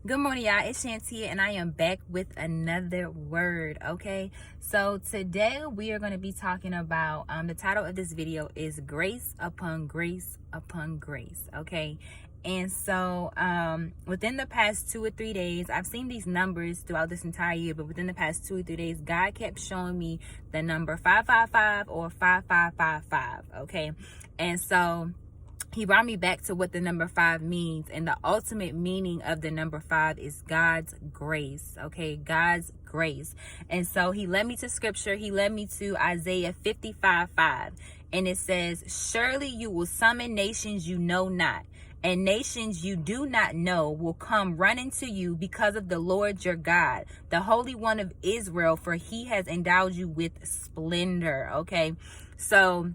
Good morning, y'all. It's Shantia, and I am back with another word. Okay, so today we are going to be talking about the title of this video is grace upon grace upon grace. Okay, and so within the past 2 or 3 days, I've seen these numbers throughout this entire year, but within the past 2 or 3 days, God kept showing me the number 555 or 5555. Okay, and so he brought me back to what the number 5 means, and the ultimate meaning of the number 5 is God's grace. Okay, God's grace. And so he led me to scripture. He led me to Isaiah 55:5, and it says, "Surely you will summon nations you know not, and nations you do not know will come running to you because of the Lord your God, the Holy One of Israel, for he has endowed you with splendor." Okay, so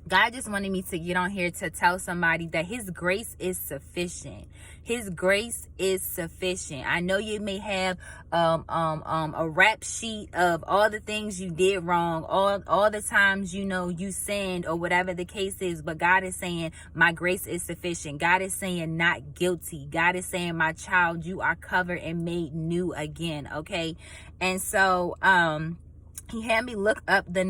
God just wanted me to get on here to tell somebody that his grace is sufficient. His grace is sufficient. I know you may have a rap sheet of all the things you did wrong, all the times you sinned or whatever the case is, but God is saying my grace is sufficient. God is saying not guilty. God is saying, my child, you are covered and made new again. Okay, and so he had me look up the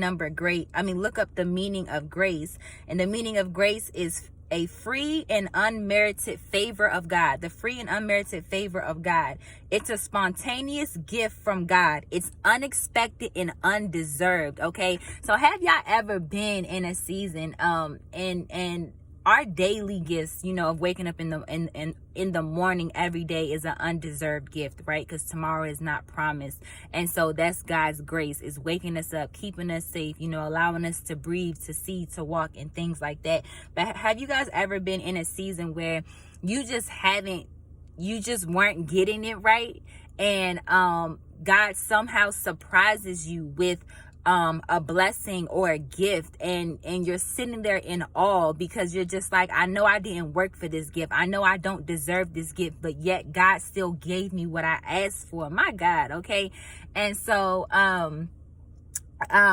look up the meaning of grace. And the meaning of grace is a free and unmerited favor of God. The free and unmerited favor of God. It's a spontaneous gift from God. It's unexpected and undeserved. Okay. So have y'all ever been in a season and our daily gifts, of waking up in the morning every day is an undeserved gift, right? Because tomorrow is not promised. And so that's God's grace, is waking us up, keeping us safe, allowing us to breathe, to see, to walk, and things like that. But have you guys ever been in a season where you just weren't getting it right? And God somehow surprises you with a blessing or a gift, and you're sitting there in awe because you're just like, I know I didn't work for this gift. I know I don't deserve this gift, but yet God still gave me what I asked for. My God. Okay. And so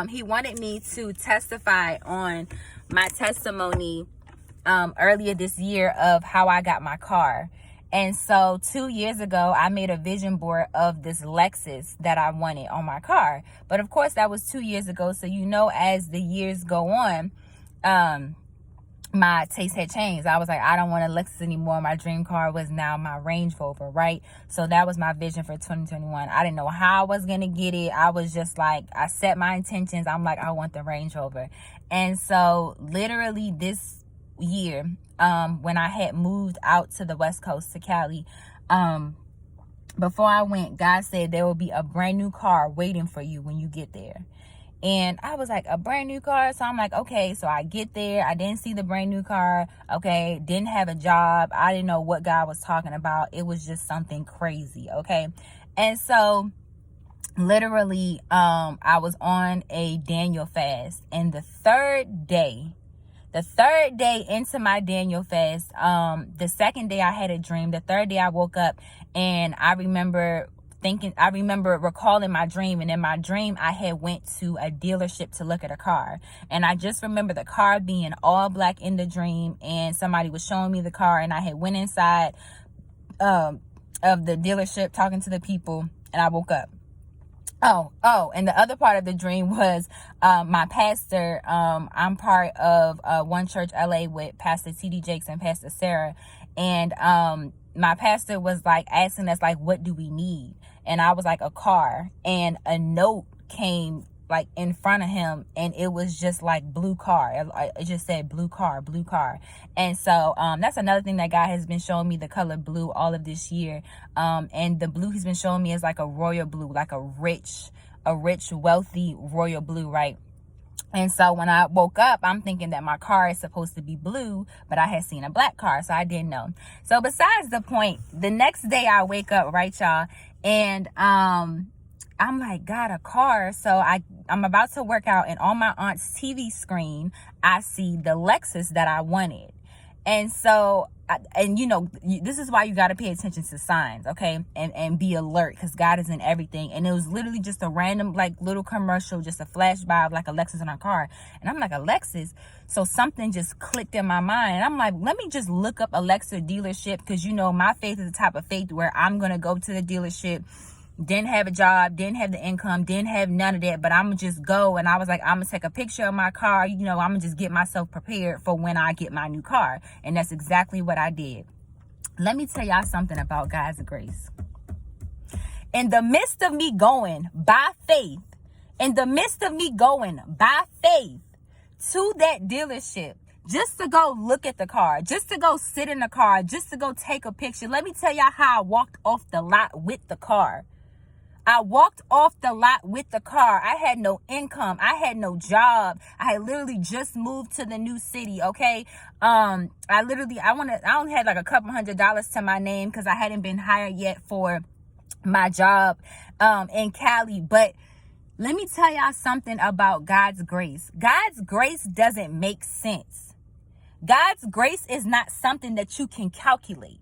he wanted me to testify on my testimony earlier this year of how I got my car. And so 2 years ago, I made a vision board of this Lexus that I wanted on my car. But of course, that was 2 years ago. So, as the years go on, my taste had changed. I was like, I don't want a Lexus anymore. My dream car was now my Range Rover, right? So that was my vision for 2021. I didn't know how I was going to get it. I was just like, I set my intentions. I'm like, I want the Range Rover. And so literally this year, when I had moved out to the West Coast, to Cali, before I went, God said there will be a brand new car waiting for you when you get there. And I was like, a brand new car? So I'm like, okay. So I get there. I didn't see the brand new car. Okay. Didn't have a job. I didn't know what God was talking about. It was just something crazy. Okay. And so literally, I was on a Daniel fast, and the third day into my Daniel fast, the second day I had a dream. The third day I woke up, and I remember recalling my dream. And in my dream, I had went to a dealership to look at a car. And I just remember the car being all black in the dream, and somebody was showing me the car, and I had went inside of the dealership talking to the people, and I woke up. And the other part of the dream was my pastor. I'm part of One Church LA with Pastor T.D. Jakes and Pastor Sarah. And my pastor was like asking us, like, what do we need? And I was like, a car. And a note came like in front of him, and it was just like blue car. It just said blue car. And so that's another thing that God has been showing me, the color blue, all of this year. And the blue he's been showing me is like a royal blue, like a rich, wealthy royal blue, right? And so when I woke up, I'm thinking that my car is supposed to be blue, but I had seen a black car, so I didn't know. So besides the point, the next day I wake up, right, y'all, and I'm like, God, a car. So I'm about to work out, and on my aunt's TV screen, I see the Lexus that I wanted. And so and you know, this is why you got to pay attention to signs, okay, and be alert, because God is in everything. And it was literally just a random like little commercial, just a flash by of like Alexis in our car, and I'm like, Alexis. So something just clicked in my mind, and I'm like, let me just look up Alexa dealership, because you know my faith is the type of faith where I'm gonna go to the dealership. Didn't have a job, didn't have the income, didn't have none of that, but I'm gonna just go. And I was like, I'm gonna take a picture of my car, you know, I'm gonna just get myself prepared for when I get my new car. And that's exactly what I did. Let me tell y'all something about God's grace. In the midst of me going by faith, to that dealership, just to go look at the car, just to go sit in the car, just to go take a picture, let me tell y'all how I walked off the lot with the car. I walked off the lot with the car. I had no income. I had no job. I had literally just moved to the new city. Okay. I only had like a couple $100s to my name, because I hadn't been hired yet for my job, in Cali. But let me tell y'all something about God's grace. God's grace doesn't make sense. God's grace is not something that you can calculate.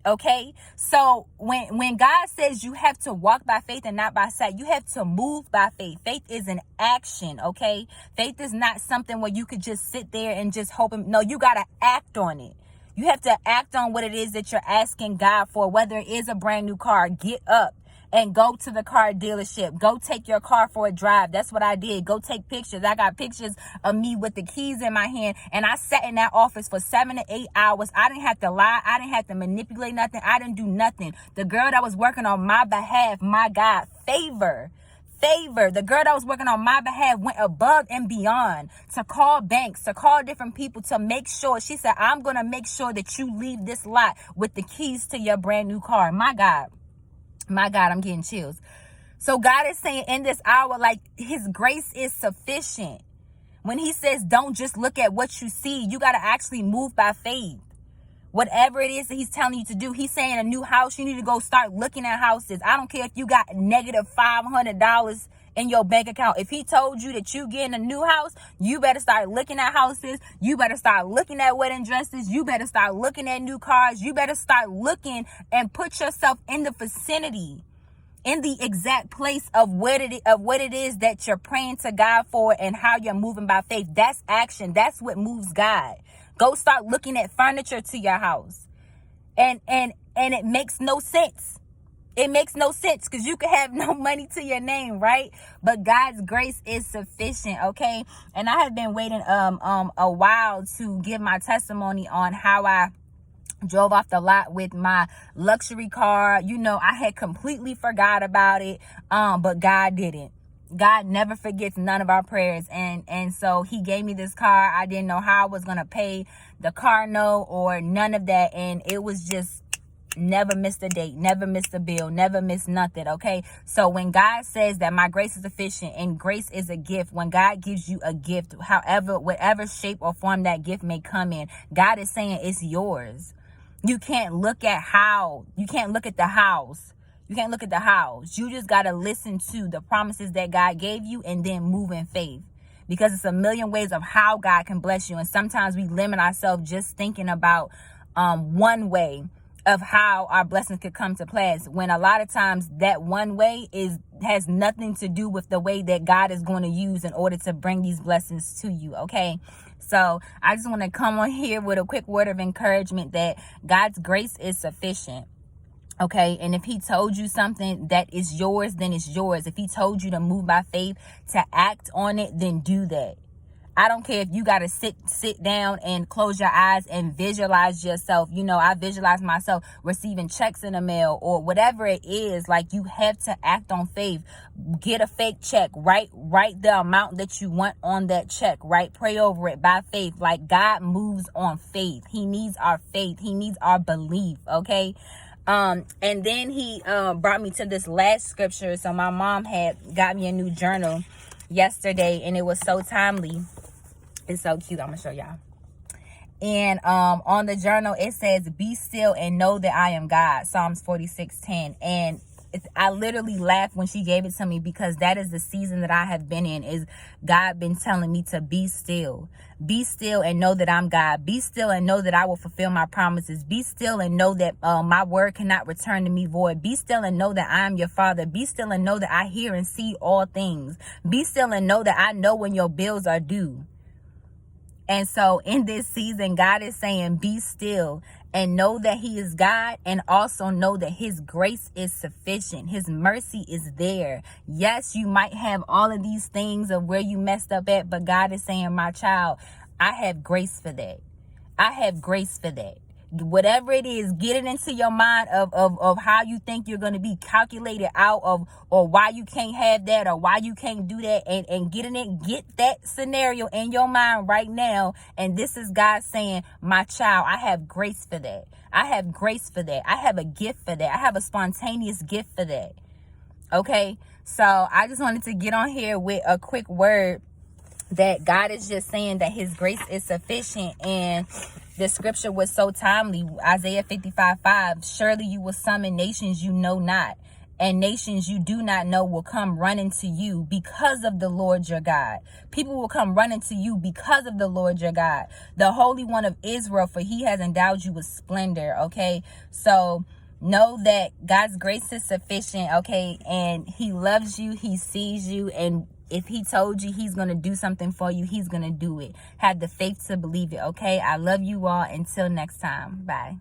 Okay, so when God says you have to walk by faith and not by sight, you have to move by faith. Faith is an action. Okay, faith is not something where you could just sit there and just hope. No, you got to act on it. You have to act on what it is that you're asking God for, whether it is a brand new car. Get up and go to the car dealership. Go take your car for a drive. That's what I did. Go take pictures. I got pictures of me with the keys in my hand, and I sat in that office for 7 to 8 hours. I didn't have to lie. I didn't have to manipulate nothing. I didn't do nothing. The girl that was working on my behalf, my God, favor. The girl that was working on my behalf went above and beyond to call banks, to call different people, to make sure. She said, I'm going to make sure that you leave this lot with the keys to your brand new car. My God, I'm getting chills. So God is saying in this hour, like, his grace is sufficient. When he says, don't just look at what you see, you got to actually move by faith. Whatever it is that he's telling you to do, he's saying a new house, you need to go start looking at houses. I don't care if you got negative $500 in your bank account. If he told you that you getting a new house, you better start looking at houses. You better start looking at wedding dresses. You better start looking at new cars. You better start looking and put yourself in the vicinity, in the exact place of what it is that you're praying to God for, and how you're moving by faith. That's action. That's what moves God. Go start looking at furniture to your house. And it makes no sense. It makes no sense, because you can have no money to your name, right? But God's grace is sufficient, okay? And I have been waiting a while to give my testimony on how I drove off the lot with my luxury car. You know, I had completely forgot about it, but God didn't. God never forgets none of our prayers. And so he gave me this car. I didn't know how I was going to pay the car note or none of that. And it was just never missed a date, never missed a bill, never missed nothing. Okay. So when God says that my grace is sufficient, and grace is a gift, when God gives you a gift, however, whatever shape or form that gift may come in, God is saying it's yours. You can't look at you can't look at the house. You can't look at the house. You just got to listen to the promises that God gave you and then move in faith, because it's a million ways of how God can bless you. And sometimes we limit ourselves just thinking about one way of how our blessings could come to pass, when a lot of times that one way has nothing to do with the way that God is going to use in order to bring these blessings to you. Okay. So I just want to come on here with a quick word of encouragement that God's grace is sufficient. Okay. And if he told you something that is yours, then it's yours. If he told you to move by faith, to act on it, then do that. I don't care if you got to sit down and close your eyes and visualize yourself. You know, I visualize myself receiving checks in the mail or whatever it is. Like, you have to act on faith. Get a fake check. Write the amount that you want on that check. Right? Pray over it by faith. Like, God moves on faith. He needs our faith. He needs our belief. Okay. And then he brought me to this last scripture. So my mom had got me a new journal yesterday, and it was so timely. It's so cute. I'm gonna show y'all. And on the journal it says, "Be still and know that I am God." Psalms 46:10. And I literally laughed when she gave it to me, because that is the season that I have been in. Is God been telling me to be still and know that I'm God. Be still and know that I will fulfill my promises. Be still and know that my word cannot return to me void. Be still and know that I am your Father. Be still and know that I hear and see all things. Be still and know that I know when your bills are due. And so in this season, God is saying, be still and know that he is God, and also know that his grace is sufficient. His mercy is there. Yes, you might have all of these things of where you messed up at, but God is saying, my child, I have grace for that. I have grace for that. Whatever it is, get it into your mind of how you think you're going to be calculated out of, or why you can't have that, or why you can't do that, and get that scenario in your mind right now. And this is God saying, my child, I have grace for that. I have grace for that. I have a gift for that. I have a spontaneous gift for that. Okay, so I just wanted to get on here with a quick word that God is just saying that his grace is sufficient. And the scripture was so timely. Isaiah 55:5. Surely you will summon nations you know not, and nations you do not know will come running to you because of the Lord your God. People will come running to you because of the Lord your God, the Holy One of Israel, for he has endowed you with splendor. Okay, so know that God's grace is sufficient. Okay, and he loves you, he sees you, and if he told you he's going to do something for you, he's going to do it. Have the faith to believe it. Okay, I love you all. Until next time. Bye.